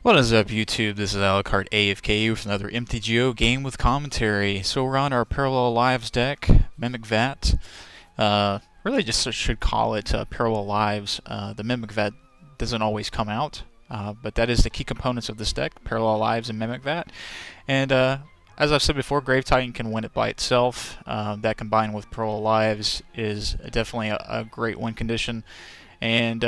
What is up, YouTube? This is Alucard AFK with another MTGO game with commentary. So we're on our Parallel Lives deck, Mimic Vat. Really just should call it Parallel Lives. The Mimic Vat doesn't always come out, but that is the key components of this deck, Parallel Lives and Mimic Vat. And as I've said before, Grave Titan can win it by itself. That combined with Parallel Lives is definitely a great win condition. And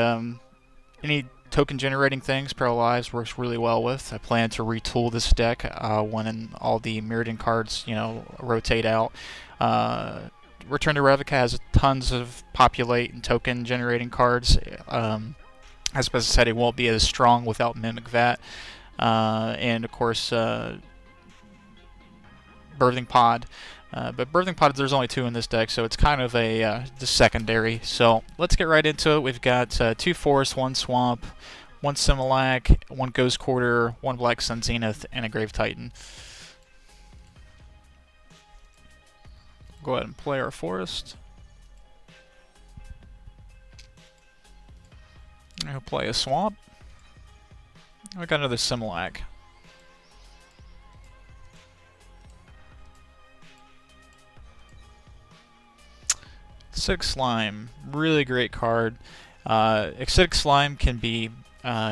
any token generating things, Parallel Lives works really well with. I plan to retool this deck when all the Mirrodin cards, rotate out. Return to Ravnica has tons of populate and token generating cards. As I said, it won't be as strong without Mimic Vat. And of course, Birthing Pod. But Birthing Pod, there's only two in this deck, so it's kind of a just secondary. So let's get right into it. We've got 2 Forests, 1 Swamp, 1 Similac, 1 Ghost Quarter, 1 Black Sun Zenith, and a Grave Titan. Go ahead and play our Forest. I'll play a Swamp. I got another Similac. Acidic Slime, really great card. Acidic Slime can be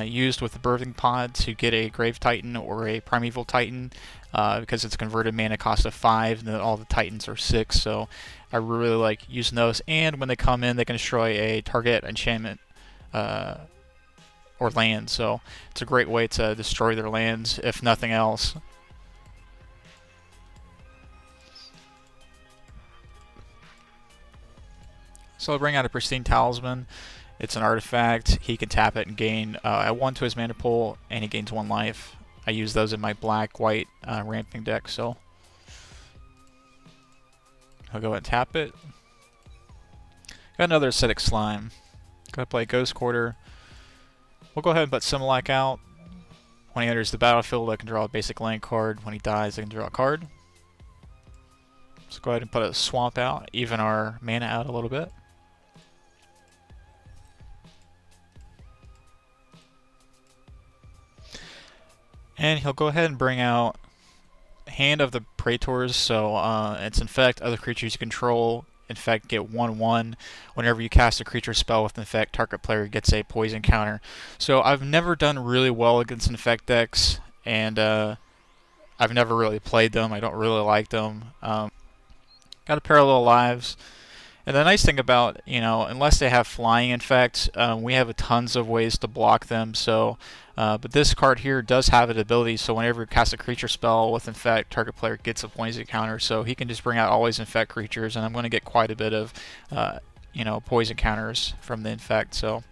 used with the Birthing Pod to get a Grave Titan or a Primeval Titan because it's converted mana cost of 5 and then all the Titans are 6, so I really like using those. And when they come in, they can destroy a target enchantment or land, so it's a great way to destroy their lands if nothing else. So I'll bring out a Pristine Talisman. It's an artifact. He can tap it and gain add 1 to his mana pool, and he gains 1 life. I use those in my black-white ramping deck, so I'll go ahead and tap it. Got another Acidic Slime. Gotta play Ghost Quarter. We'll go ahead and put Similac out. When he enters the battlefield, I can draw a basic land card. When he dies, I can draw a card. Let's go ahead and put a Swamp out, even our mana out a little bit. And he'll go ahead and bring out Hand of the Praetors, so it's infect other creatures you control. Infect get 1/1. Whenever you cast a creature spell with infect, target player gets a poison counter. So I've never done really well against infect decks, and I've never really played them. I don't really like them. Got a Parallel Lives. And the nice thing about, unless they have flying infect, we have tons of ways to block them. So, but this card here does have an ability, so whenever you cast a creature spell with infect, target player gets a poison counter. So he can just bring out always infect creatures, and I'm going to get quite a bit of, poison counters from the infect. So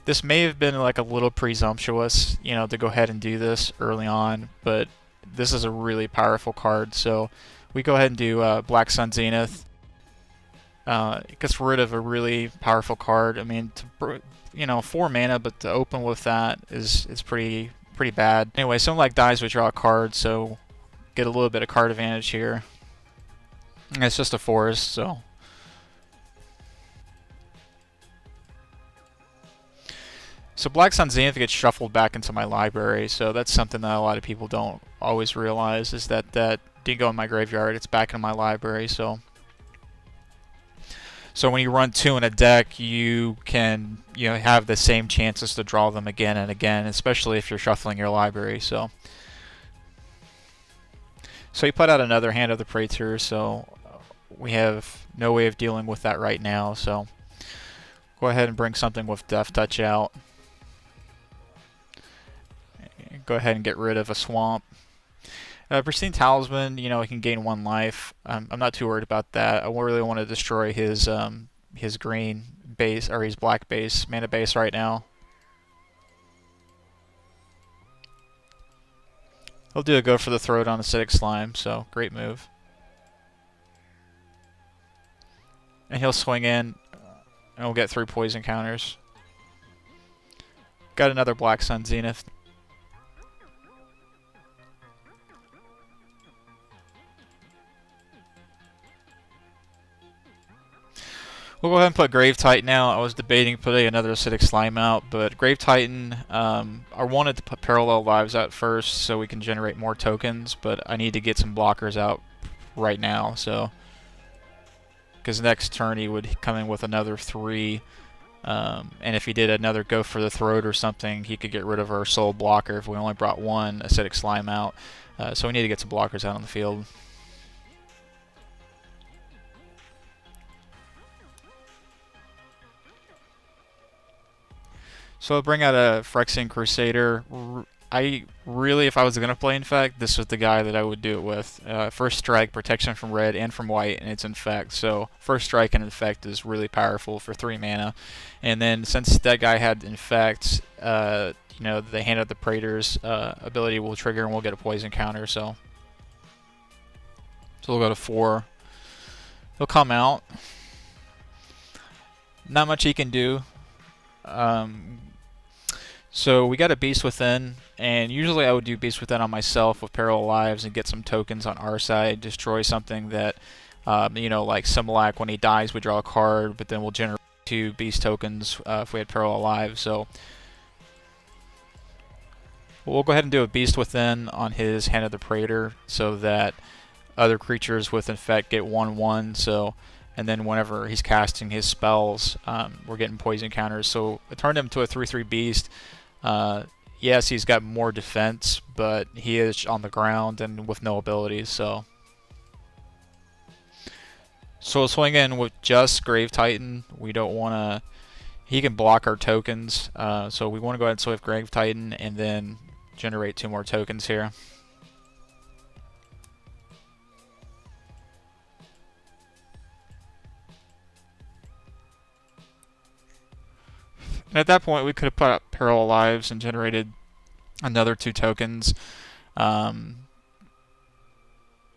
this may have been like a little presumptuous, to go ahead and do this early on, but this is a really powerful card. So we go ahead and do Black Sun Zenith. It gets rid of a really powerful card. I mean, 4 mana, but to open with that is pretty bad. Anyway, Similac dies, we draw a card, so get a little bit of card advantage here. And it's just a forest, so. So Black Sun Zenith gets shuffled back into my library, so that's something that a lot of people don't always realize, is that didn't go in my graveyard, it's back in my library. So when you run 2 in a deck, you can have the same chances to draw them again and again, especially if you're shuffling your library. So you put out another Hand of the Praetor, so we have no way of dealing with that right now. So go ahead and bring something with Death Touch out. Go ahead and get rid of a Swamp. Pristine Talisman, he can gain 1 life. I'm not too worried about that. I really want to destroy his green base, or his black base, mana base right now. He'll do a go for the throat on Acidic Slime, so great move. And he'll swing in, and we'll get 3 poison counters. Got another Black Sun Zenith. We'll go ahead and put Grave Titan out. I was debating putting another acidic slime out, but Grave Titan, I wanted to put Parallel Lives out first so we can generate more tokens, but I need to get some blockers out right now, so because next turn he would come in with another 3, and if he did another Go for the Throat or something, he could get rid of our sole blocker if we only brought one acidic slime out. So we need to get some blockers out on the field. So I'll bring out a Phyrexian Crusader. If I was going to play Infect, this was the guy that I would do it with. First Strike, protection from red and from white, and it's Infect. So First Strike and Infect is really powerful for 3 mana. And then since that guy had Infect, the Hand of the Praetor's ability will trigger and we'll get a poison counter. So we'll go to 4. He'll come out. Not much he can do. So we got a Beast Within, and usually I would do Beast Within on myself with Parallel Lives and get some tokens on our side, destroy something that, like Similac, when he dies we draw a card, but then we'll generate 2 Beast tokens if we had Parallel Lives. So we'll go ahead and do a Beast Within on his Hand of the Praetor so that other creatures with Infect get 1/1. So, and then whenever he's casting his spells, we're getting poison counters. So I turned him to a 3/3 Beast. Yes, he's got more defense, but he is on the ground and with no abilities. So we'll swing in with just Grave Titan. We don't want to. He can block our tokens, so we want to go ahead and swing with Grave Titan and then generate 2 more tokens here. And at that point, we could have put up Parallel Lives and generated another 2 tokens. But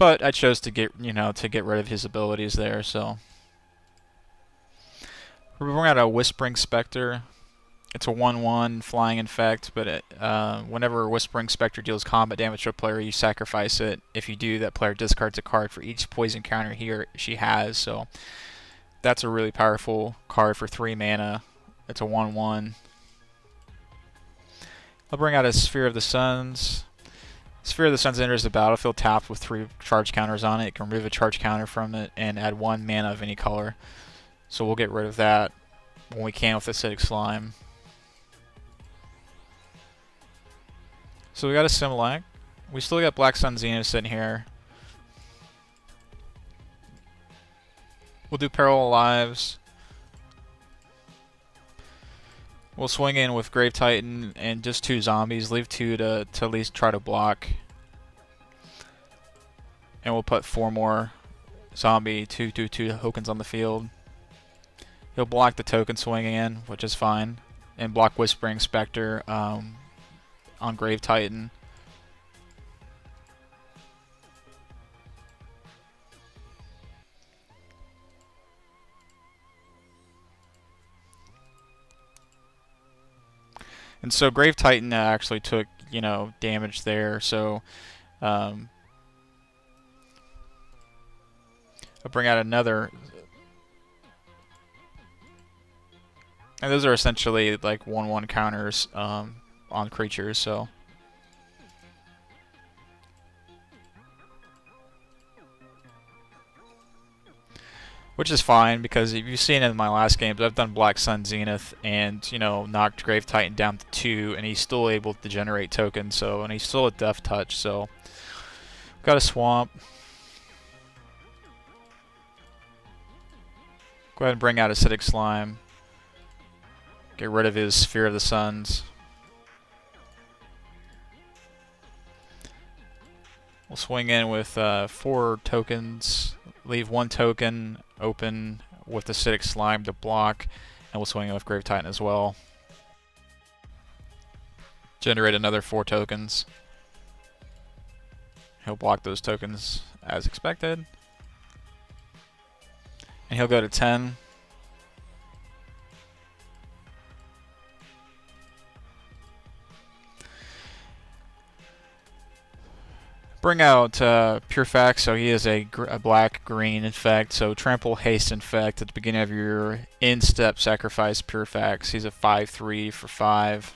I chose to get rid of his abilities there. So we're bringing out a Whispering Spectre. It's a 1/1 flying Infect, but whenever Whispering Spectre deals combat damage to a player, you sacrifice it. If you do, that player discards a card for each poison counter he or she has. So that's a really powerful card for 3 mana. It's a 1/1. I'll bring out a Sphere of the Suns. Sphere of the Suns enters the battlefield tapped with 3 charge counters on it. It can remove a charge counter from it and add 1 mana of any color. So we'll get rid of that when we can with Acidic Slime. So we got a Similac. We still got Black Sun Zenith sitting here. We'll do Parallel Lives. We'll swing in with Grave Titan and just 2 zombies. Leave 2 to at least try to block. And we'll put 4 more zombie 2/2/2 tokens on the field. He'll block the token swing in, which is fine, and block Whispering Spectre on Grave Titan. And so Grave Titan actually took, damage there. So I'll bring out another. And those are essentially like 1/1 counters on creatures. So which is fine, because if you've seen in my last games, I've done Black Sun Zenith and, knocked Grave Titan down to 2, and he's still able to generate tokens, so, and he's still a Death Touch, so. Got a Swamp. Go ahead and bring out Acidic Slime. Get rid of his Sphere of the Suns. We'll swing in with 4 tokens. Leave 1 token open with Acidic Slime to block, and we'll swing in with Grave Titan as well. Generate another 4 tokens. He'll block those tokens as expected. And he'll go to 10. Bring out Pure so he is a black-green infect, so trample, haste, infect at the beginning of your in-step sacrifice Pure. He's a 5/3 for 5.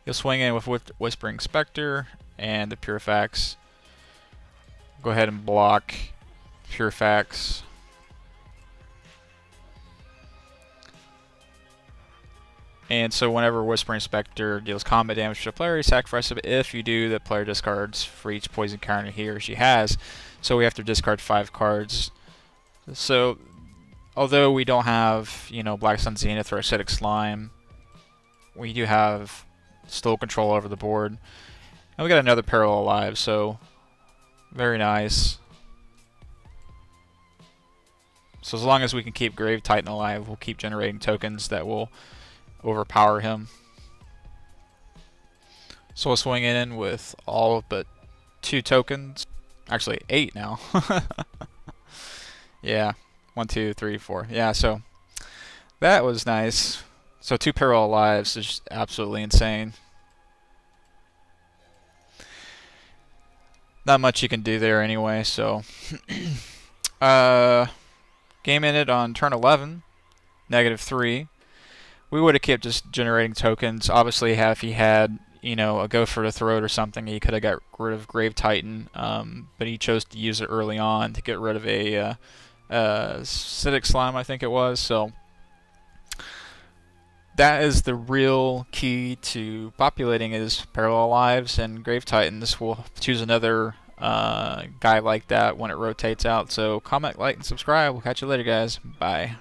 You'll swing in with Whispering Spectre and the Pure. Go ahead and block Pure. And so whenever Whispering Spectre deals combat damage to a player, you sacrifice it. If you do, the player discards for each poison counter he or she has. So we have to discard 5 cards. So although we don't have, you know, Black Sun Zenith or Acidic Slime, we do have still control over the board. And we got another Parallel Live, so very nice. So as long as we can keep Grave Titan alive, we'll keep generating tokens that will overpower him. So we'll swing in with all but 2 tokens. Actually, 8 now. Yeah, 1, 2, 3, 4. Yeah, so that was nice. So 2 Parallel Lives is just absolutely insane. Not much you can do there anyway, so game ended on turn 11, -3. We would have kept just generating tokens. Obviously, if he had, you know, a Go for the Throat or something, he could have got rid of Grave Titan, but he chose to use it early on to get rid of a Acidic Slime, I think it was. So that is the real key to populating his Parallel Lives, and Grave Titans will choose another guy like that when it rotates out. So comment, like, and subscribe. We'll catch you later, guys. Bye.